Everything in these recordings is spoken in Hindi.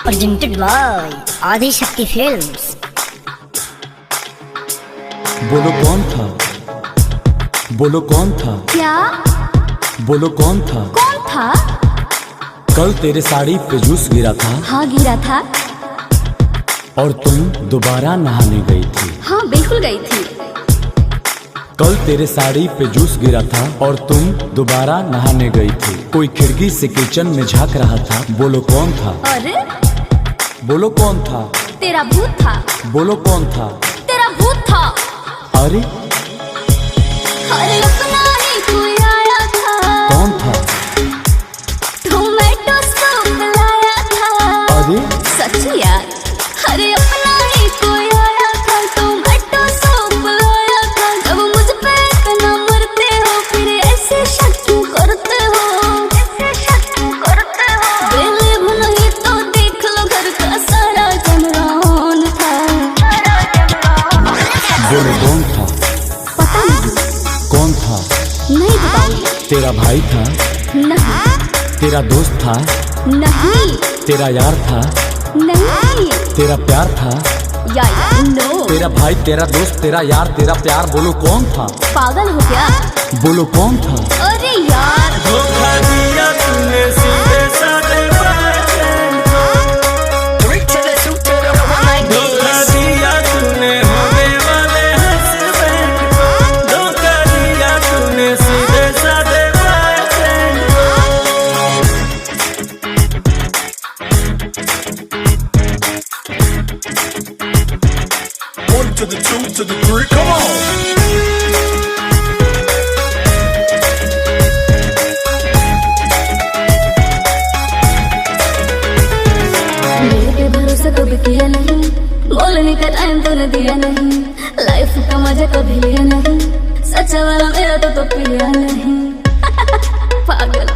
presented by Adi Shakti Films। बोलो कौन था, बोलो कौन था, क्या बोलो कौन था, कौन था? कल तेरे साड़ी पे जूस गिरा था। हाँ गिरा था। और तुम दोबारा नहाने गई थी। हाँ बिल्कुल गई थी। कल तेरे साड़ी पे जूस गिरा था और तुम दोबारा नहाने गई थी। कोई खिड़की से किचन में झांक रहा था। बोलो कौन था, अरे बोलो कौन था, तेरा भूत था। बोलो कौन था, तेरा भूत था। अरे अरे अपना ही कोई आया था। कौन था, टोमेटो सूप लाया था। अरे सच यार। अरे अपना ही कोई आया था, टोमेटो सूप लाया था। जब मुझ पे इतना मरते हो फिर ऐसे शक क्यों करते हो, ऐसे शक क्यों करते हो? बिलीव नहीं तो देख लो घर का सारा कैमरा ऑन था। बोलो कौन था, पता नहीं। कौन था, नहीं बताऊंगी। तेरा भाई था, नहीं तेरा दोस्त था, नहीं तेरा यार था, नहीं तेरा प्यार था। यार नो। तेरा भाई, तेरा दोस्त, तेरा यार, तेरा प्यार। बोलो कौन था, पागल हो क्या? बोलो कौन था। अरे यार धोखा दिया तूने सीधे साधे बॉयफ्रेंड को। धोखा दिया तूने होने वाले हस्बैंड को। धोखा दिया तूने सीधे साधे बॉयफ्रेंड को। One to the two to the three, come on. मेरे पे भरोसा कभी किया नहीं, बोलने का टाइम तूने दिया नहीं। लाइफ का मजा कभी लिया नहीं, सच्चा वाला मेरा तो पिया नहीं। पागल।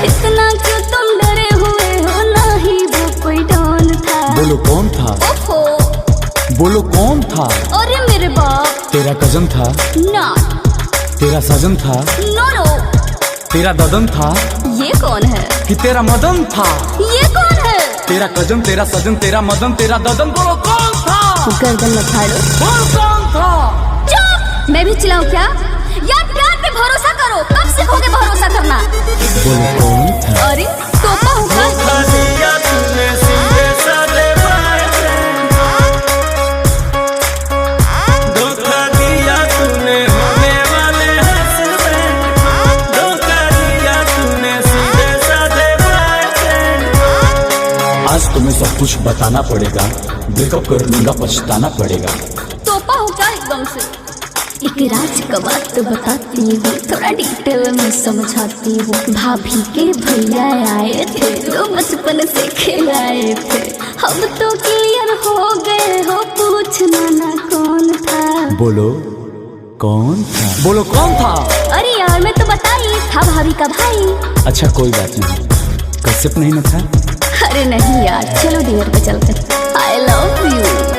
इतना क्यों तुम डरे हुए हो, ना ही वो कोई डॉन था। बोलो कौन था, ओहो बोलो कौन था। अरे मेरे बाप। तेरा कजन था, ना तेरा सजन था, नो नो। तेरा ददन था ये कौन है? कि तेरा मदन था। ये कौन है? तेरा कजन, तेरा सजन, तेरा मदन, तेरा ददन। बोलो कौन था, गर्दन मत फाड़ो। बोलो कौन था। चुप। मैं भी चिल्लाऊं क्या? यार प्यार पे भरोसा करो, कब सीखोगे भरोसा करना? बोलो कौन था, अरे तोपा होगा। धोखा दिया तूने सीधे साधे बॉयफ्रेंड को। धोखा दिया तूने होने वाले हस्बैंड को। धोखा दिया तूने सीधे साधे बॉयफ्रेंड को। आज तुम्हें सब कुछ बताना पड़ेगा। ब्रेकअप कर लूंगा, पछताना पड़ेगा। तोपा होगा एकदम से। एक राज का बात बताती हूँ, थोड़ा डिटेल में समझाती हूँ। भाभी के भैया आए थे, जो बचपन से खिलाए थे। अब तो क्लियर हो गए हो, पूछना ना कौन था। बोलो कौन था, बोलो कौन था। अरे यार मैं तो बता ही था, भाभी का भाई। अच्छा कोई बात नहीं, कश्यप नहीं ना था। अरे नहीं यार, चलो डिनर पे चलते। I love you.